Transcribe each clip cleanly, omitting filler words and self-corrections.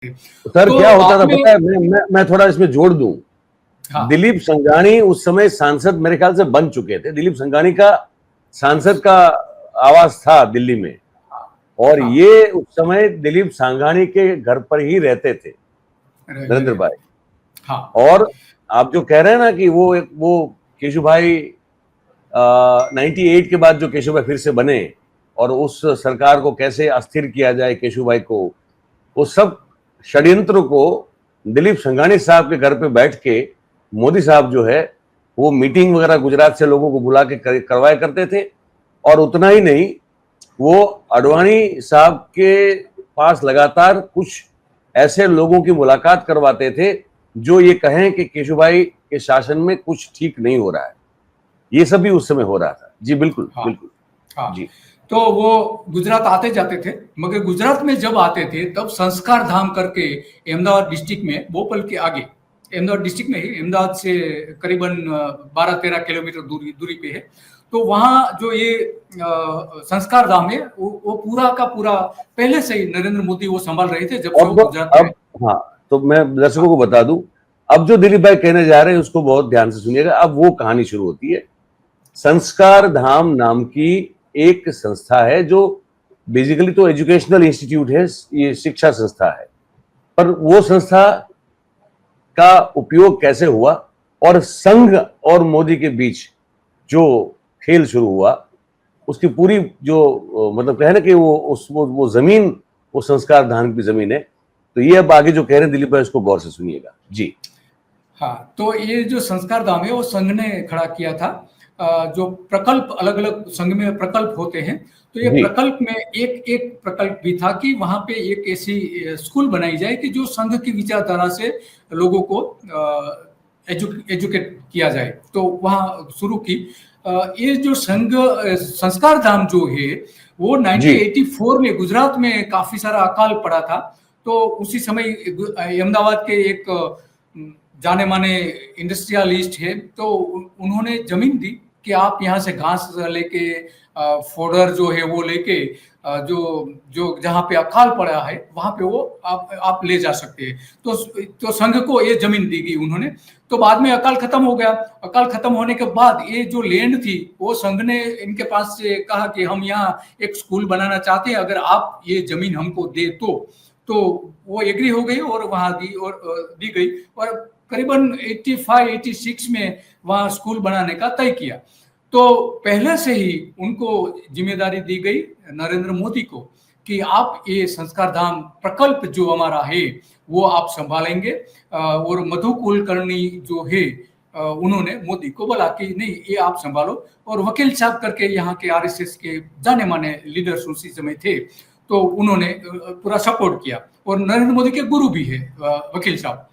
Sir तो क्या होता था आपने पता है, मैं थोड़ा इसमें जोड़ दूं। हाँ दिलीप संघानी उस समय सांसद मेरे ख्याल से बन चुके थे। दिलीप संघानी का सांसद का आवास था दिल्ली में, और हाँ ये उस समय दिलीप संघानी के घर पर ही रहते थे, नरेंद्र भाई। हाँ और आप जो कह रहे हैं ना कि वो केशु भाई 98 के बाद जो केशु भाई फिर से बने और उस सरकार को कैसे अस्थिर किया जाए केशु भाई को, वो सब षड्यंत्र को दिलीप संघानी साहब के घर पे बैठ के मोदी साहब जो है वो मीटिंग वगैरह गुजरात से लोगों को बुला के करवाया करते थे। और उतना ही नहीं, वो अडवाणी साहब के पास लगातार कुछ ऐसे लोगों की मुलाकात करवाते थे जो ये कहें कि केशुभाई के शासन में कुछ ठीक नहीं हो रहा है। ये सब भी उस समय हो रहा था। जी बिल्कुल हाँ बिल्कुल। हाँ। जी तो वो गुजरात आते जाते थे, मगर गुजरात में जब आते थे तब संस्कार धाम करके अहमदाबाद डिस्ट्रिक्ट में, भोपाल के आगे अहमदाबाद डिस्ट्रिक्ट में ही, अहमदाबाद से करीबन 12-13 किलोमीटर दूरी पे है। तो वहाँ जो ये संस्कार धाम है वो पूरा का पूरा पहले से ही नरेंद्र मोदी वो संभाल रहे थे जब से वो गुजरात में। अब हाँ, तो मैं दर्शकों हाँ को बता दूं, अब जो दिलीप भाई कहने जा रहे हैं उसको बहुत ध्यान से सुनिएगा। अब वो कहानी शुरू होती है। संस्कार धाम नाम की एक संस्था है जो बेसिकली तो एजुकेशनल इंस्टीट्यूट है, ये शिक्षा संस्था है। पर वो संस्था का उपयोग कैसे हुआ और संघ और मोदी के बीच जो खेल शुरू हुआ, उसकी पूरी जो मतलब कहे ना कि वो जमीन, वो संस्कार धाम की जमीन है। तो ये अब आगे जो कह रहे हैं दिलीप भाई, उसको गौर से सुनिएगा। जी हाँ, तो ये जो संस्कार धाम है वो संघ ने खड़ा किया था। जो प्रकल्प, अलग अलग संघ में प्रकल्प होते हैं, तो ये जी प्रकल्प में एक एक प्रकल्प भी था कि वहां पे एक ऐसी स्कूल बनाई जाए कि जो संघ की विचारधारा से लोगों को एजुकेट किया जाए। तो वहां शुरू की ये जो संघ संस्कार धाम जो है वो जी 1984 में गुजरात में काफी सारा अकाल पड़ा था। तो उसी समय अहमदाबाद के एक जाने माने इंडस्ट्रियलिस्ट है, तो उन्होंने जमीन दी कि आप यहाँ से घास लेके फोडर जो है वो लेके जो जो जहाँ पे अकाल पड़ा है वहां पे वो आप ले जा सकते हैं। तो संघ को ये जमीन दी गई उन्होंने। तो बाद में अकाल खत्म हो गया। अकाल खत्म होने के बाद ये जो लैंड थी वो संघ ने इनके पास से कहा कि हम यहाँ एक स्कूल बनाना चाहते हैं, अगर आप ये जमीन हमको दे तो वो एग्री हो गई और वहां दी गई। और करीबन 85-86 में वहां स्कूल बनाने का तय किया। तो पहले से ही उनको जिम्मेदारी दी गई नरेंद्र मोदी को कि आप ये संस्कार धाम प्रकल्प जो हमारा है वो आप संभालेंगे। और मधु कुलकर्णी जो है उन्होंने मोदी को बोला कि नहीं, ये आप संभालो। और वकील साहब करके यहाँ के आरएसएस के जाने माने लीडर्स उसी समय थे, तो उन्होंने पूरा सपोर्ट किया। और नरेंद्र मोदी के गुरु भी है वकील साहब।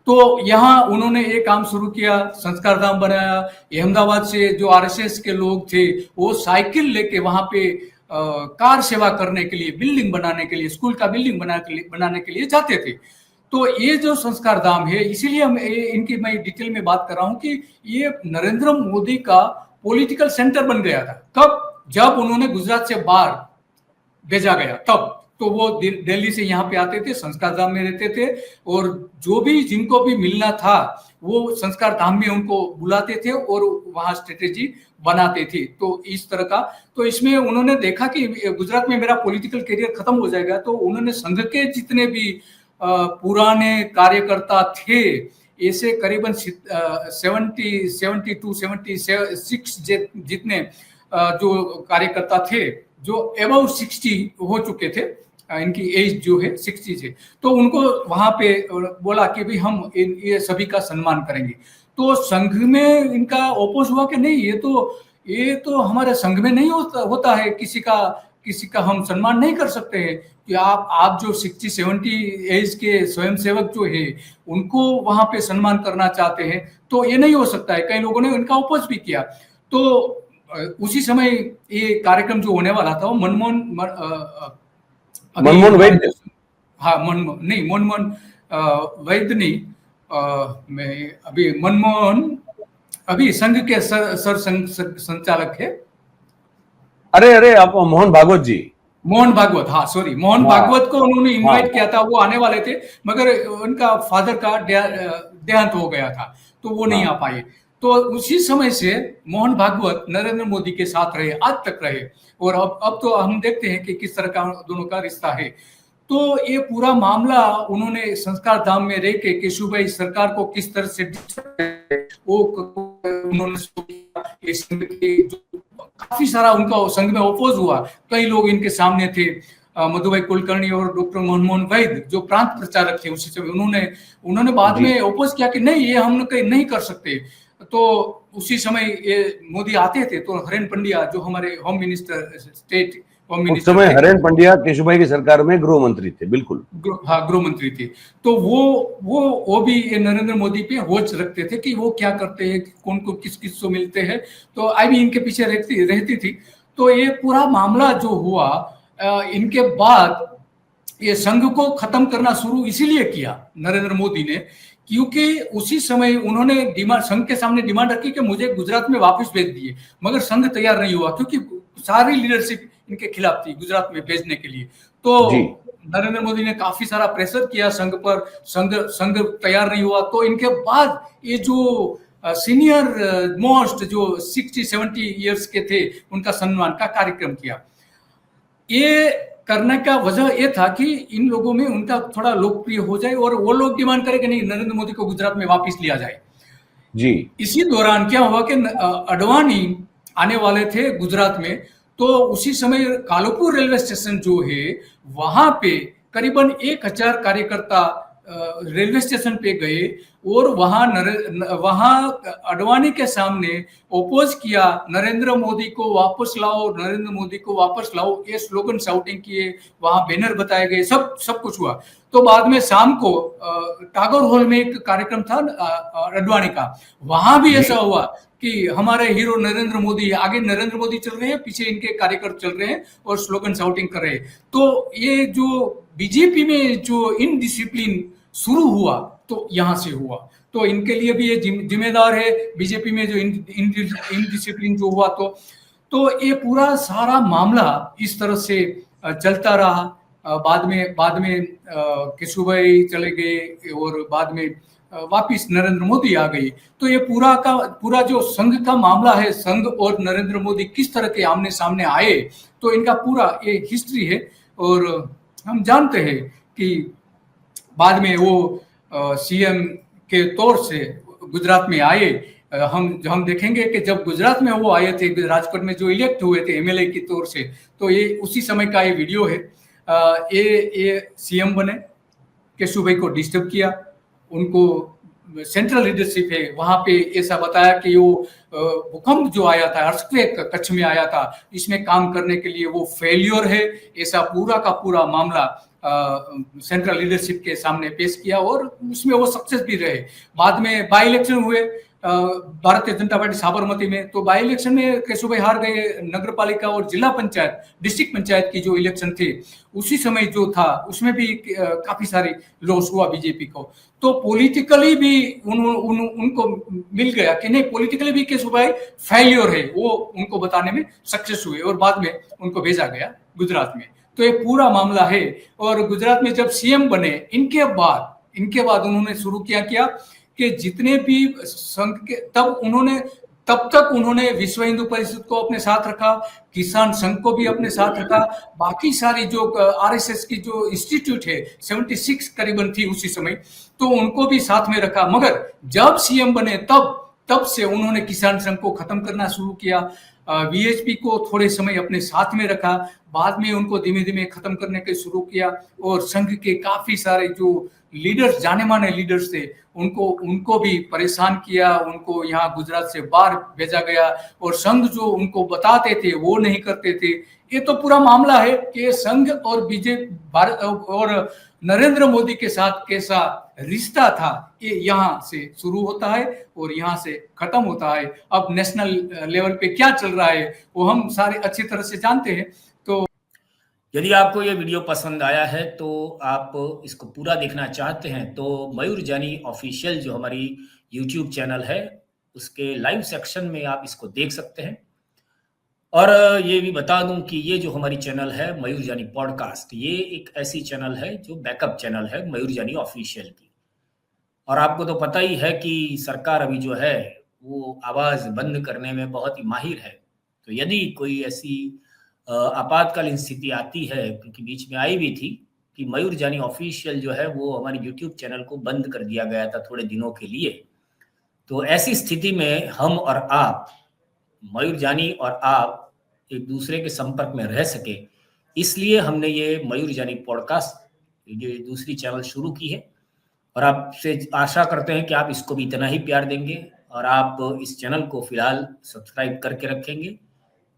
तो यहाँ उन्होंने ये काम शुरू किया, संस्कार धाम बनाया। अहमदाबाद से जो आरएसएस के लोग थे वो साइकिल लेके वहां पे कार सेवा करने के लिए, बिल्डिंग बनाने के लिए, स्कूल का बिल्डिंग बनाने के लिए जाते थे। तो ये जो संस्कार धाम है, इसीलिए हम इनकी मैं डिटेल में बात कर रहा हूं कि ये नरेंद्र मोदी का पॉलिटिकल सेंटर बन गया था। कब? जब उन्होंने गुजरात से बाहर भेजा गया तब। तो वो दिल्ली से यहाँ पे आते थे, संस्कार धाम में रहते थे, और जो भी जिनको भी मिलना था वो संस्कार धाम में उनको बुलाते थे और वहां स्ट्रेटेजी बनाते थे। तो इस तरह का, तो इसमें उन्होंने देखा कि गुजरात में मेरा पॉलिटिकल करियर खत्म हो जाएगा, तो उन्होंने संघ के जितने भी पुराने कार्यकर्ता थे, ऐसे करीबन 72-76 जितने जो कार्यकर्ता थे जो अबाउट 60 हो चुके थे, इनकी एज जो है 60 से, तो उनको वहां पे बोला कि भाई हम ये सभी का सम्मान करेंगे। तो संघ में इनका ओपोज हुआ कि नहीं, ये तो हमारे संघ में नहीं होता है, किसी का हम सम्मान नहीं कर सकते हैं कि आप जो 60-70 एज के स्वयंसेवक जो है उनको वहां पे सम्मान करना चाहते हैं, तो ये नहीं हो सकता है। कई लोगों ने इनका ओपोज भी किया। तो उसी समय ये कार्यक्रम जो होने वाला था वो मनमोहन वैद्य, हाँ मनमोहन वैद्य नहीं, मैं अभी मनमोहन अभी संघ के संचालक है। अरे आप मोहन भागवत जी। मोहन भागवत, हाँ सॉरी, मोहन हाँ भागवत को उन्होंने हाँ इनवाइट किया था, वो आने वाले थे, मगर उनका फादर का देहांत हो गया था, तो वो नहीं आ हाँ पाए। तो उसी समय से मोहन भागवत नरेंद्र मोदी के साथ रहे, आज तक रहे। और अब तो हम देखते हैं कि किस तरह का दोनों का रिश्ता है। तो ये पूरा मामला उन्होंने संस्कार धाम में रह के केशुभाई सरकार को किस तरह से वो उन्होंने काफी सारा उनका संघ में ओपोज हुआ। कई लोग इनके सामने थे, मधुभाई कुलकर्णी और डॉक्टर मनमोहन वैद जो प्रांत प्रचारक थे उसी समय, उन्होंने बाद जी में ओपोज किया कि नहीं, ये हम नहीं कर सकते। तो उसी समय ये मोदी आते थे, तो हरेन पंड्या जो हमारे होम मिनिस्टर, स्टेट होम उस मिनिस्टर समय थे, हरेन पंड्या केशुभाई की सरकार में गृह मंत्री थे, बिल्कुल। हाँ गृह मंत्री थे। तो वो भी ये नरेंद्र मोदी पे वॉच रखते थे कि वो क्या करते हैं, कौन को किस किस को मिलते हैं। तो आई भी इनके पीछे रहती थी। तो ये पूरा मामला जो हुआ, इनके बाद ये संघ को खत्म करना शुरू इसीलिए किया नरेंद्र मोदी ने, क्योंकि उसी समय उन्होंने डिमांड, संघ के सामने डिमांड रखी कि मुझे गुजरात में वापस भेज दिए, मगर संघ तैयार नहीं हुआ, क्योंकि सारी लीडरशिप इनके खिलाफ थी गुजरात में भेजने के लिए। तो जी नरेंद्र मोदी ने काफी सारा प्रेशर किया संघ पर, संघ तैयार नहीं हुआ। तो इनके बाद ये जो सीनियर मोस्ट जो 60-70 ईयर्स के थे, उनका सम्मान का कार्यक्रम किया। ये करने का वजह ये था कि इन लोगों में उनका थोड़ा लोकप्रिय हो जाए, और वो लोग डिमांड करें कि नहीं, नरेंद्र मोदी को गुजरात में वापस लिया जाए। जी इसी दौरान क्या हुआ कि अडवाणी आने वाले थे गुजरात में। तो उसी समय कालुपुर रेलवे स्टेशन जो है, वहां पे करीबन 1000 कार्यकर्ता रेलवे स्टेशन पे गए, और वहां अडवाणी के सामने ओपोज किया, नरेंद्र मोदी को वापस लाओ, नरेंद्र मोदी को वापस लाओ, ये स्लोगन शाउटिंग किए, वहां बैनर बताए गए, सब कुछ हुआ। तो बाद में शाम को टागोर हॉल में एक कार्यक्रम था अडवाणी का, वहां भी जी ऐसा हुआ कि हमारे हीरो नरेंद्र मोदी, आगे नरेंद्र मोदी चल रहे हैं, पीछे इनके कार्यकर्ता चल रहे हैं और स्लोगन शाउटिंग कर रहे हैं। तो ये जो बीजेपी में जो इनडिसिप्लिन शुरू हुआ, तो यहां से हुआ। तो इनके लिए भी ये जिम्मेदार है, बीजेपी में जो इनडिसिप्लिन जो हुआ। तो ये पूरा सारा मामला इस तरह से चलता रहा। बाद में केशुभाई चले गए, और बाद में वापिस नरेंद्र मोदी आ गई। तो ये पूरा जो संघ का मामला है, संघ और नरेंद्र मोदी किस तरह के आमने सामने आए, तो इनका पूरा ये हिस्ट्री है। और हम जानते हैं कि बाद में वो सीएम के तौर से गुजरात में आए। हम देखेंगे कि जब गुजरात में वो आए थे, राजकोट में जो इलेक्ट हुए थे एमएलए की तौर से, तो ये उसी समय का ये वीडियो है। ये सीएम बने, केशुभाई को डिस्टर्ब किया, उनको सेंट्रल लीडरशिप है वहां पे ऐसा बताया कि वो भूकंप जो आया था, अर्थक्वेक कच्छ में आया था, इसमें काम करने के लिए वो फेल्योर है, ऐसा पूरा का पूरा मामला सेंट्रल लीडरशिप के सामने पेश किया, और उसमें वो सक्सेस भी रहे। बाद में बाई इलेक्शन हुए भारतीय जनता पार्टी साबरमती में, तो बाई इलेक्शन में केशुभाई हार गए। नगर पालिका और जिला पंचायत, डिस्ट्रिक्ट पंचायत की जो इलेक्शन थे, उसी समय जो था, उसमें भी काफी सारी लॉस हुआ बीजेपी को। तो पॉलिटिकली भी उनको मिल गया कि नहीं, पॉलिटिकली भी केशुभाई फेल्योर है, वो उनको बताने में सक्सेस हुए, और बाद में उनको भेजा गया गुजरात में। तो ये पूरा मामला है। और गुजरात में जब सीएम बने, इनके बाद उन्होंने शुरू किया कि जितने भी संघ के, तब तक उन्होंने विश्व हिंदू परिषद को अपने साथ रखा, किसान संघ को भी अपने साथ रखा, बाकी सारी जो आरएसएस की जो इंस्टीट्यूट है 76 करीबन थी उसी समय, तो उनको भी साथ में रखा। मगर जब सीएम बने तब से उन्होंने किसान संघ को खत्म करना शुरू किया, वीएचपी को थोड़े समय अपने साथ में रखा, बाद में उनको धीमे धीमे खत्म करने के शुरू किया, और संघ के काफी सारे जो लीडर्स, जाने माने लीडर्स थे, उनको भी परेशान किया, उनको यहाँ गुजरात से बाहर भेजा गया, और संघ जो उनको बताते थे वो नहीं करते थे। ये तो पूरा मामला है कि संघ और बीजेपी भारत और नरेंद्र मोदी के साथ कैसा रिश्ता था, ये यहाँ से शुरू होता है और यहाँ से खत्म होता है। अब नेशनल लेवल पे क्या चल रहा है वो हम सारे अच्छी तरह से जानते हैं। तो यदि आपको ये वीडियो पसंद आया है, तो आप इसको पूरा देखना चाहते हैं, तो मयूर जानी ऑफिशियल जो हमारी यूट्यूब चैनल है, उसके लाइव सेक्शन में आप इसको देख सकते हैं। और ये भी बता दूं कि ये जो हमारी चैनल है मयूर जानी पॉडकास्ट, ये एक ऐसी चैनल है जो बैकअप चैनल है मयूर जानी ऑफिशियल की। और आपको तो पता ही है कि सरकार अभी जो है वो आवाज बंद करने में बहुत ही माहिर है। तो यदि कोई ऐसी आपातकालीन स्थिति आती है, क्योंकि बीच में आई भी थी कि मयूर जानी ऑफिशियल जो है वो हमारी यूट्यूब चैनल को बंद कर दिया गया था थोड़े दिनों के लिए। तो ऐसी स्थिति में हम और आप, मयूर जानी और आप, एक दूसरे के संपर्क में रह सके, इसलिए हमने ये मयूर जानी पॉडकास्ट, ये दूसरी चैनल शुरू की है। और आपसे आशा करते हैं कि आप इसको भी इतना ही प्यार देंगे और आप इस चैनल को फिलहाल सब्सक्राइब करके रखेंगे,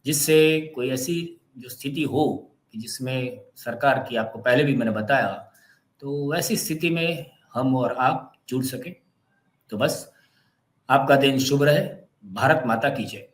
जिससे कोई ऐसी जो स्थिति हो कि जिसमें सरकार की, आपको पहले भी मैंने बताया, तो वैसी स्थिति में हम और आप जुड़ सके। तो बस आपका दिन शुभ रहे। भारत माता की जय।